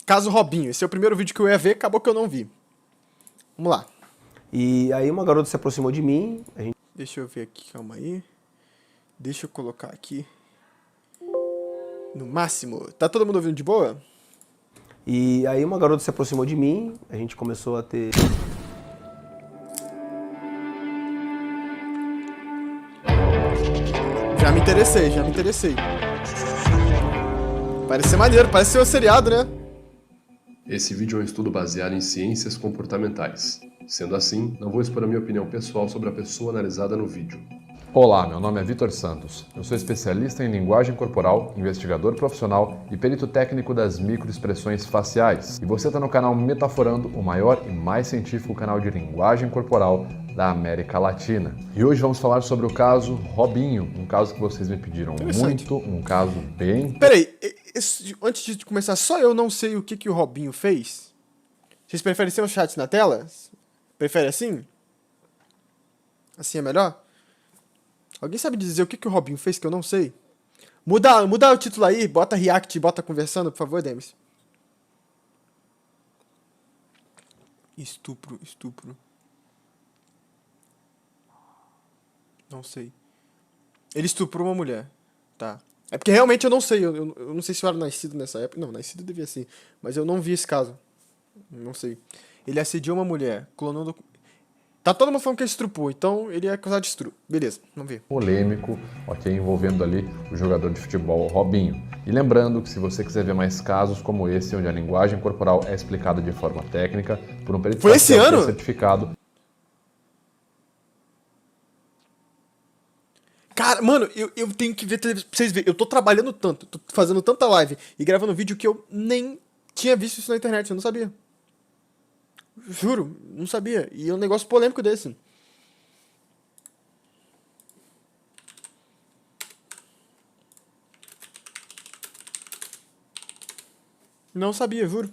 Caso Robinho. Esse é o primeiro vídeo que eu ia ver, acabou que eu não vi. Vamos lá. E aí uma garota se aproximou de mim, Deixa eu ver aqui, calma aí. Deixa eu colocar aqui. No máximo. Tá todo mundo ouvindo de boa? E aí uma garota se aproximou de mim, a gente começou a ter... Já me interessei, já me interessei. Parece ser maneiro, parece ser um seriado, né? Esse vídeo é um estudo baseado em ciências comportamentais. Sendo assim, não vou expor a minha opinião pessoal sobre a pessoa analisada no vídeo. Olá, meu nome é Vitor Santos. Eu sou especialista em linguagem corporal, investigador profissional e perito técnico das microexpressões faciais. E você está no canal Metaforando, o maior e mais científico canal de linguagem corporal da América Latina. E hoje vamos falar sobre o caso Robinho, um caso que vocês me pediram muito, um caso bem... Peraí, antes de começar, só eu não sei o que o Robinho fez? Vocês preferem ser um chat na tela? Prefere assim? Assim é melhor? Alguém sabe dizer o que o Robinho fez que eu não sei? Muda o título aí, bota react, bota conversando, por favor, Demis. Estupro. Não sei. Ele estuprou uma mulher. Tá. É porque realmente eu não sei. Eu não sei se eu era nascido nessa época. Não, nascido devia ser. Mas eu não vi esse caso. Não sei. Ele assediou uma mulher, clonou... Tá todo mundo falando que ele estrupou, então ele é acusado de estupro. Beleza, vamos ver. Polêmico, ok, envolvendo ali o jogador de futebol Robinho. E lembrando que se você quiser ver mais casos como esse, onde a linguagem corporal é explicada de forma técnica, por um perito facial certificado... Cara, mano, eu tenho que ver televisão pra vocês verem. Eu tô trabalhando tanto, tô fazendo tanta live e gravando vídeo que eu nem tinha visto isso na internet, eu não sabia. Juro, não sabia. E é um negócio polêmico desse. Não sabia, juro.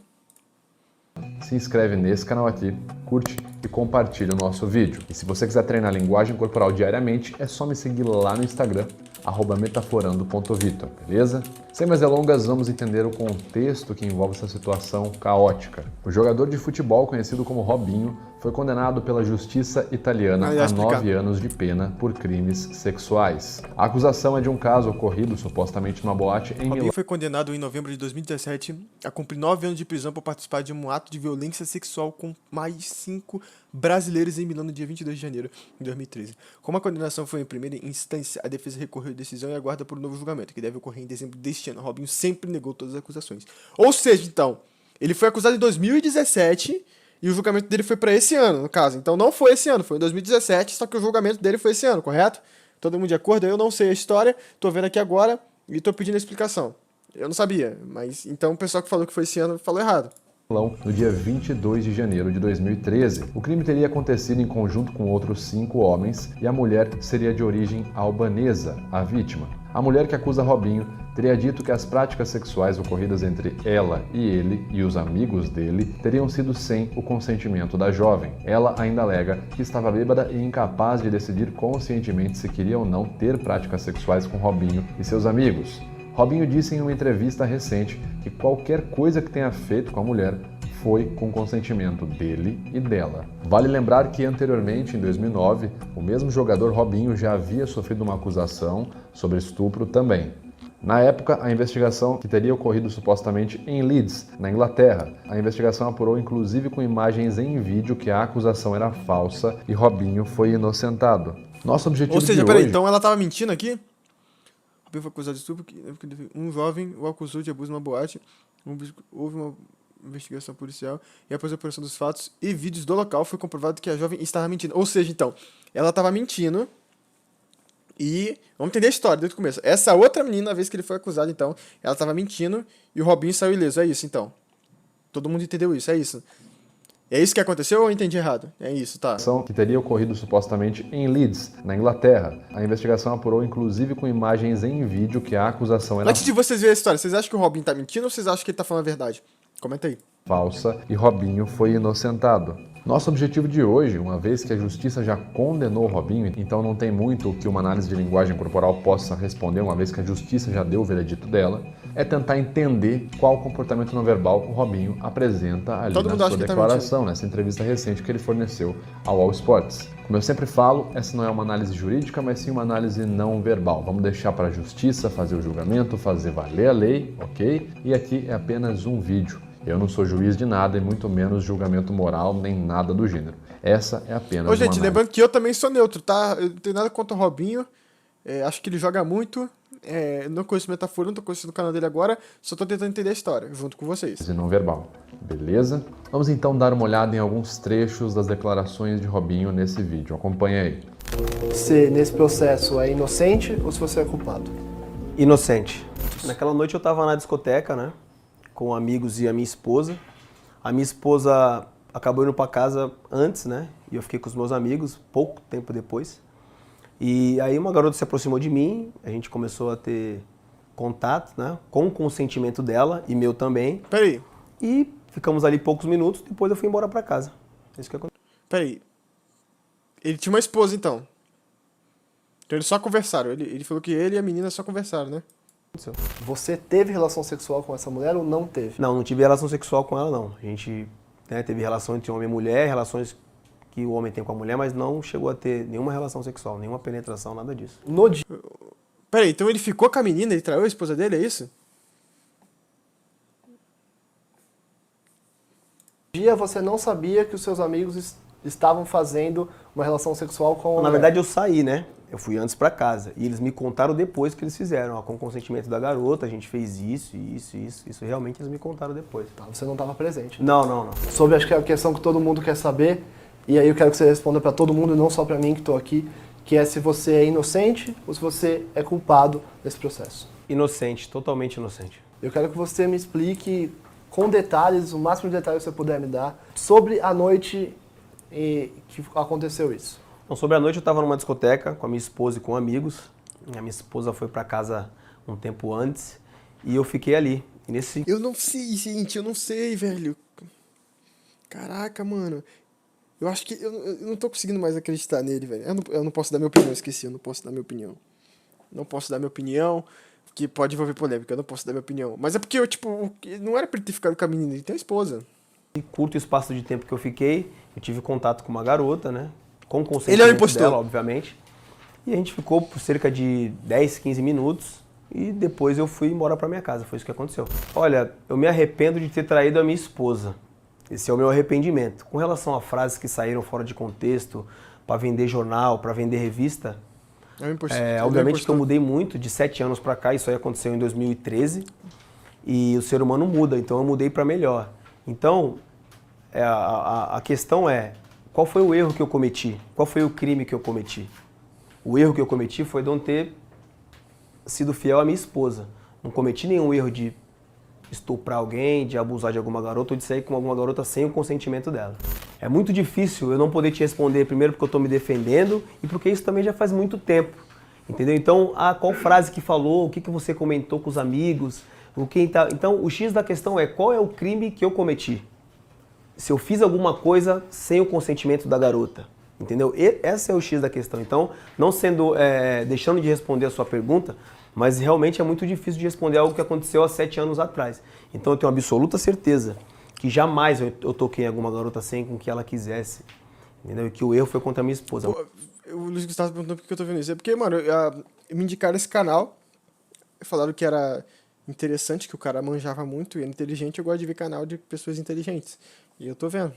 Se inscreve nesse canal aqui, curte e compartilha o nosso vídeo. E se você quiser treinar linguagem corporal diariamente, é só me seguir lá no Instagram, @metaforando.vitor, beleza? Sem mais delongas, vamos entender o contexto que envolve essa situação caótica. O jogador de futebol, conhecido como Robinho, foi condenado pela justiça italiana a 9 anos de pena por crimes sexuais. A acusação é de um caso ocorrido supostamente numa boate em Milão. Robinho foi condenado em novembro de 2017 a cumprir 9 anos de prisão por participar de um ato de violência sexual com mais 5 brasileiros em Milão no dia 22 de janeiro de 2013. Como a condenação foi em primeira instância, a defesa recorreu à decisão e aguarda por um novo julgamento, que deve ocorrer em dezembro deste ano. Robinho sempre negou todas as acusações. Ou seja, então, ele foi acusado em 2017 e o julgamento dele foi para esse ano, no caso. Então não foi esse ano, foi em 2017, só que o julgamento dele foi esse ano, correto? Todo mundo de acordo? Eu não sei a história, tô vendo aqui agora e tô pedindo a explicação. Eu não sabia, mas então o pessoal que falou que foi esse ano falou errado. No dia 22 de janeiro de 2013. O crime teria acontecido em conjunto com outros 5 homens e a mulher seria de origem albanesa, a vítima. A mulher que acusa Robinho teria dito que as práticas sexuais ocorridas entre ela e ele e os amigos dele teriam sido sem o consentimento da jovem. Ela ainda alega que estava bêbada e incapaz de decidir conscientemente se queria ou não ter práticas sexuais com Robinho e seus amigos. Robinho disse em uma entrevista recente que qualquer coisa que tenha feito com a mulher foi com consentimento dele e dela. Vale lembrar que anteriormente, em 2009, o mesmo jogador Robinho já havia sofrido uma acusação sobre estupro também. Na época, a investigação que teria ocorrido supostamente em Leeds, na Inglaterra. A investigação apurou inclusive com imagens em vídeo que a acusação era falsa e Robinho foi inocentado. Nosso objetivo de hoje... Ou seja, peraí, então ela tava mentindo aqui? Robinho foi acusado de estupro, um jovem o acusou de abuso numa boate, houve uma investigação policial e após a apuração dos fatos e vídeos do local foi comprovado que a jovem estava mentindo. Ou seja, então, ela estava mentindo e... Vamos entender a história desde o começo. Essa outra menina, a vez que ele foi acusado, então, ela estava mentindo e o Robinho saiu ileso. É isso, então. Todo mundo entendeu isso, é isso. É isso que aconteceu ou eu entendi errado? É isso, tá. Que teria ocorrido supostamente em Leeds, na Inglaterra. A investigação apurou inclusive com imagens em vídeo que a acusação era... Antes de vocês verem a história, vocês acham que o Robinho tá mentindo ou vocês acham que ele tá falando a verdade? Comenta aí. Falsa e Robinho foi inocentado. Nosso objetivo de hoje, uma vez que a justiça já condenou Robinho, então não tem muito o que uma análise de linguagem corporal possa responder, uma vez que a justiça já deu o veredito dela. é tentar entender qual comportamento não verbal o Robinho apresenta ali Todo mundo na acha sua que tá declaração, nessa entrevista recente que ele forneceu ao All Sports. Como eu sempre falo, essa não é uma análise jurídica, mas sim uma análise não verbal. Vamos deixar para a justiça fazer o julgamento, fazer valer a lei, ok? E aqui é apenas um vídeo. Eu não sou juiz de nada e muito menos julgamento moral nem nada do gênero. Essa é apenas uma Ô, gente, análise. lembrando que eu também sou neutro, tá? Eu não tenho nada contra o Robinho. Acho que ele joga muito. Não conheço o Metaforando, não tô conhecendo o canal dele agora. Só tô tentando entender a história, junto com vocês. E não verbal, beleza? Vamos então dar uma olhada em alguns trechos das declarações de Robinho nesse vídeo. Acompanha aí. Você, nesse processo, é inocente ou se você é culpado? Inocente. Naquela noite eu estava na discoteca, né? Com amigos e a minha esposa. A minha esposa acabou indo para casa antes, né? E eu fiquei com os meus amigos pouco tempo depois. E aí uma garota se aproximou de mim, a gente começou a ter contato, né? Com o consentimento dela e meu também. Peraí, E ficamos ali poucos minutos, depois eu fui embora para casa. É isso que aconteceu. peraí. Ele tinha uma esposa, então. Então eles só conversaram. Ele falou que ele e a menina só conversaram, né? Você teve relação sexual com essa mulher ou não teve? Não tive relação sexual com ela, não. A gente, né, teve relação entre homem e mulher, relações que o homem tem com a mulher, mas não chegou a ter nenhuma relação sexual, nenhuma penetração, nada disso. No dia Peraí, então ele ficou com a menina, ele traiu a esposa dele, é isso? você não sabia que os seus amigos estavam fazendo uma relação sexual com a Na mulher. verdade eu saí, né? Eu fui antes pra casa. E eles me contaram depois que eles fizeram. Ó, com o consentimento da garota, a gente fez isso. Isso realmente eles me contaram depois. Tá, você não estava presente. Não. Sobre, acho que é a questão que todo mundo quer saber, e aí eu quero que você responda para todo mundo, e não só para mim que estou aqui, que é se você é inocente ou se você é culpado nesse processo. Inocente, totalmente inocente. Eu quero que você me explique com detalhes, o máximo de detalhes que você puder me dar, sobre a noite que aconteceu isso. Então, sobre a noite eu estava numa discoteca com a minha esposa e com amigos. A minha esposa foi pra casa um tempo antes e eu fiquei ali. E nesse... Eu não sei, gente, eu não sei, velho. Caraca, mano. Eu acho que eu não tô conseguindo mais acreditar nele, velho. Eu não posso dar minha opinião, esqueci, eu não posso dar minha opinião. Não posso dar minha opinião, que pode envolver polêmica, eu não posso dar minha opinião. Mas é porque eu, tipo, não era pra ele ter ficado com a menina, ele tem a esposa. Em curto espaço de tempo que eu fiquei, eu tive contato com uma garota, né? Com o Ele é um consentimento impostor. dela, obviamente. E a gente ficou por cerca de 10, 15 minutos e depois eu fui embora pra minha casa. Foi isso que aconteceu. Olha, eu me arrependo de ter traído a minha esposa. Esse é o meu arrependimento. Com relação a frases que saíram fora de contexto, pra vender jornal, pra vender revista, É um impostor. Ele é um obviamente que eu impostor. mudei muito, de 7 anos pra cá, isso aí aconteceu em 2013, e o ser humano muda, então eu mudei pra melhor. Então, a questão é, qual foi o erro que eu cometi? Qual foi o crime que eu cometi? O erro que eu cometi foi de não ter sido fiel à minha esposa. Não cometi nenhum erro de estuprar alguém, de abusar de alguma garota ou de sair com alguma garota sem o consentimento dela. É muito difícil eu não poder te responder, primeiro porque eu estou me defendendo e porque isso também já faz muito tempo, entendeu? Então, qual frase que falou, o que você comentou com os amigos, Então, o X da questão é qual é o crime que eu cometi? Se eu fiz alguma coisa sem o consentimento da garota, entendeu? Esse é o X da questão. Então, não sendo, deixando de responder a sua pergunta, mas realmente é muito difícil de responder algo que aconteceu há 7 anos atrás. Então, eu tenho absoluta certeza que jamais eu toquei em alguma garota sem com que ela quisesse, entendeu? E que o erro foi contra a minha esposa. Pô, o Luiz Gustavo perguntou por que eu tô vendo isso. É porque, mano, me indicaram esse canal, falaram que era interessante, que o cara manjava muito e era inteligente. Eu gosto de ver canal de pessoas inteligentes. E eu tô vendo.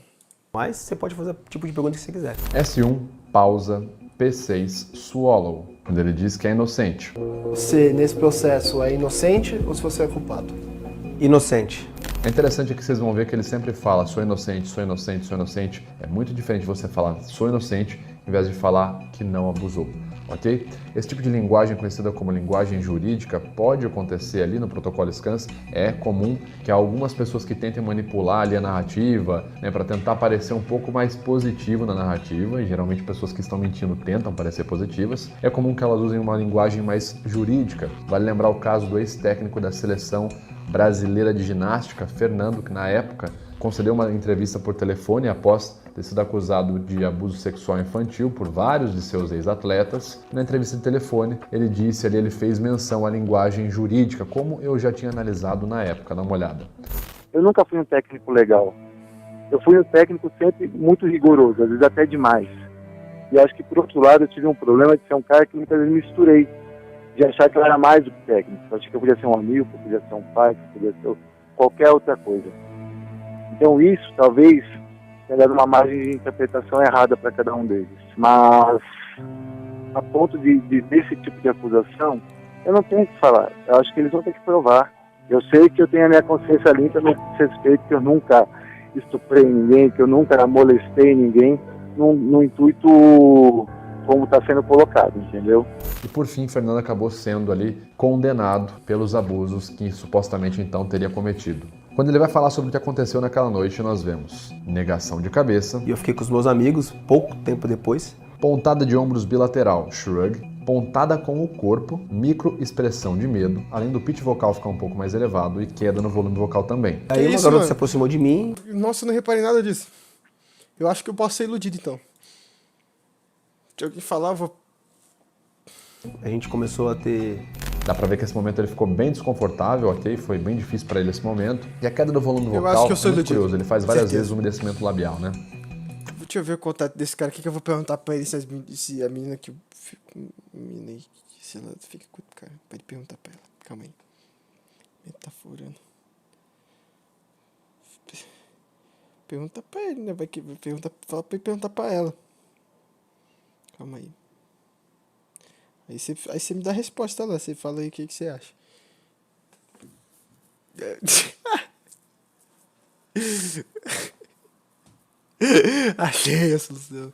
Mas você pode fazer o tipo de pergunta que você quiser. S1, pausa, P6, swallow, quando ele diz que é inocente. Você, nesse processo, é inocente ou se você é culpado? Inocente. É interessante que vocês vão ver que ele sempre fala sou inocente, sou inocente, sou inocente. É muito diferente você falar sou inocente, em vez de falar que não abusou, ok? Esse tipo de linguagem conhecida como linguagem jurídica pode acontecer ali no protocolo SCANS. É comum que algumas pessoas que tentem manipular ali a narrativa, né, para tentar parecer um pouco mais positivo na narrativa, e geralmente pessoas que estão mentindo tentam parecer positivas, é comum que elas usem uma linguagem mais jurídica. Vale lembrar o caso do ex-técnico da seleção brasileira de ginástica, Fernando, que na época concedeu uma entrevista por telefone após ter sido acusado de abuso sexual infantil por vários de seus ex-atletas. Na entrevista de telefone, ele disse ali, ele fez menção à linguagem jurídica, como eu já tinha analisado na época. Dá uma olhada. Eu nunca fui um técnico legal. Eu fui um técnico sempre muito rigoroso, às vezes até demais. E acho que, por outro lado, eu tive um problema de ser um cara que muitas vezes misturei, de achar que eu era mais do que técnico. Eu acho que eu podia ser um amigo, que eu podia ser um pai, que eu podia ser qualquer outra coisa. Então isso, talvez, tenha dado uma margem de interpretação errada para cada um deles. Mas, a ponto desse tipo de acusação, eu não tenho o que falar. Eu acho que eles vão ter que provar. Eu sei que eu tenho a minha consciência limpa no respeito, que eu nunca estuprei ninguém, que eu nunca molestei ninguém, no intuito como está sendo colocado, entendeu? E por fim, Fernando acabou sendo ali condenado pelos abusos que supostamente então teria cometido. Quando ele vai falar sobre o que aconteceu naquela noite, nós vemos negação de cabeça. E eu fiquei com os meus amigos pouco tempo depois. Pontada de ombros bilateral, shrug. Pontada com o corpo, microexpressão de medo, além do pitch vocal ficar um pouco mais elevado e queda no volume vocal também. Aí uma isso, garota mano? se aproximou de mim. Nossa, eu não reparei nada disso. Eu acho que eu posso ser iludido, então. Se alguém falar, eu vou... A gente começou a ter... Dá pra ver que esse momento ele ficou bem desconfortável, ok? Foi bem difícil pra ele esse momento. E a queda do volume Eu vocal acho que eu sou é muito iludido. curioso. Ele faz várias Certeza. vezes o umedecimento labial, né? Deixa eu ver o contato desse cara. O que eu vou perguntar pra ele se a menina que eu fico... Menina aí, se ela fica com o cara. Pra ele perguntar pra ela. Calma aí. Ele tá furando. Pergunta pra ele, né? Fala pra ele perguntar pra ela. Calma aí. Aí você me dá a resposta lá. Você fala aí o que você acha. Achei a solução.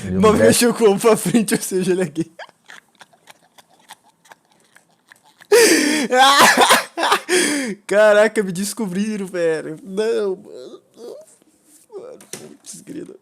Ele Mas umedece- mexeu com o ombro pra frente, ou seja, ele é gay. Caraca, me descobriram, velho. Não, mano. Mano, putz, grila.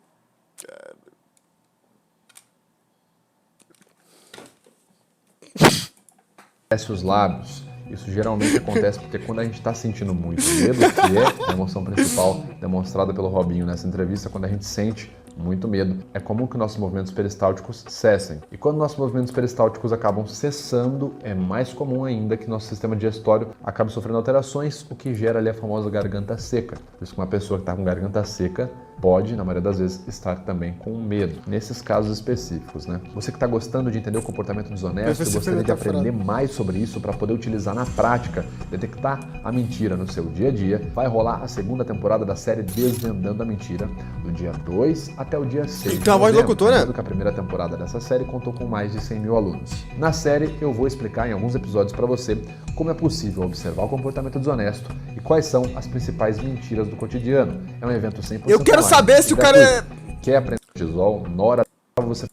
Desce os lábios. Isso geralmente acontece porque quando a gente está sentindo muito medo, que é a emoção principal demonstrada pelo Robinho nessa entrevista, quando a gente sente muito medo, é comum que nossos movimentos peristálticos cessem. E quando nossos movimentos peristálticos acabam cessando, é mais comum ainda que nosso sistema digestório acabe sofrendo alterações, o que gera ali a famosa garganta seca. Por isso que uma pessoa que está com garganta seca pode, na maioria das vezes, estar também com medo, nesses casos específicos, né? Você que está gostando de entender o comportamento desonesto, Mas você gostaria de foi aprender mais sobre isso para poder utilizar na prática, detectar a mentira no seu dia a dia, vai rolar a segunda temporada da série Desvendando a Mentira, do dia 2 até o dia 6 Tem uma voz de novembro, locutora? lembrando que a primeira temporada dessa série contou com mais de 100 mil alunos. Na série, eu vou explicar em alguns episódios para você como é possível observar o comportamento desonesto e quais são as principais mentiras do cotidiano. É um evento 100% Eu quero online saber se e o cara gratuito. Quer aprender Gisol, Nora, você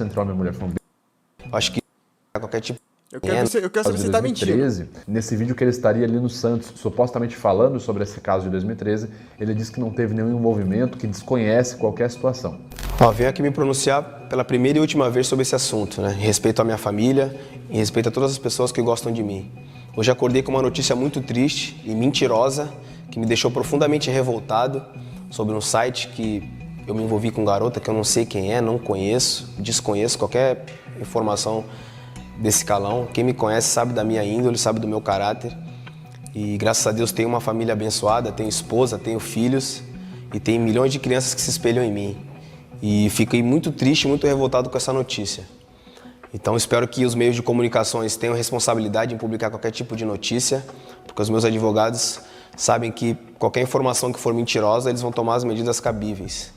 entre homem e mulher foi um Acho que qualquer tipo... Eu quero saber se ele tá mentindo. 2013, nesse vídeo que ele estaria ali no Santos, supostamente falando sobre esse caso de 2013, ele disse que não teve nenhum envolvimento, que desconhece qualquer situação. Ó, venho aqui me pronunciar pela primeira e última vez sobre esse assunto, né? Em respeito à minha família, em respeito a todas as pessoas que gostam de mim. Hoje acordei com uma notícia muito triste e mentirosa, que me deixou profundamente revoltado, sobre um site que eu me envolvi com garota que eu não sei quem é, não conheço, desconheço qualquer informação desse calão. Quem me conhece sabe da minha índole, sabe do meu caráter. E graças a Deus tenho uma família abençoada, tenho esposa, tenho filhos e tem milhões de crianças que se espelham em mim. E fiquei muito triste, muito revoltado com essa notícia. Então espero que os meios de comunicações tenham responsabilidade em publicar qualquer tipo de notícia, porque os meus advogados sabem que qualquer informação que for mentirosa, eles vão tomar as medidas cabíveis.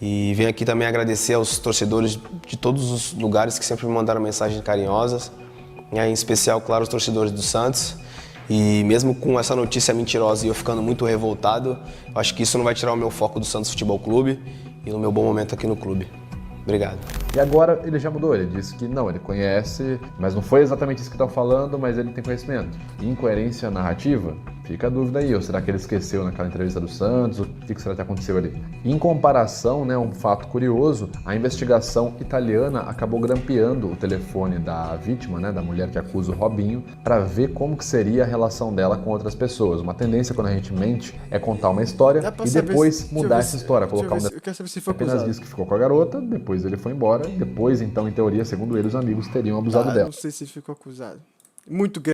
E venho aqui também agradecer aos torcedores de todos os lugares que sempre me mandaram mensagens carinhosas, em especial, claro, os torcedores do Santos. E mesmo com essa notícia mentirosa e eu ficando muito revoltado, eu acho que isso não vai tirar o meu foco do Santos Futebol Clube e no meu bom momento aqui no clube. Obrigado. E agora ele já mudou, ele disse que não, ele conhece, mas não foi exatamente isso que estão falando, mas ele tem conhecimento. Incoerência narrativa? Fica a dúvida aí, ou será que ele esqueceu naquela entrevista do Santos? O que será que aconteceu ali? Em comparação, né, um fato curioso, a investigação italiana acabou grampeando o telefone da vítima, né, da mulher que acusa o Robinho, para ver como que seria a relação dela com outras pessoas. Uma tendência quando a gente mente é contar uma história e depois mudar essa história, colocar um Eu quero saber se foi apenas acusado. disse que ficou com a garota, depois ele foi embora, depois então, em teoria, segundo ele, os amigos teriam abusado dela. Não sei se ficou acusado. Muito grande.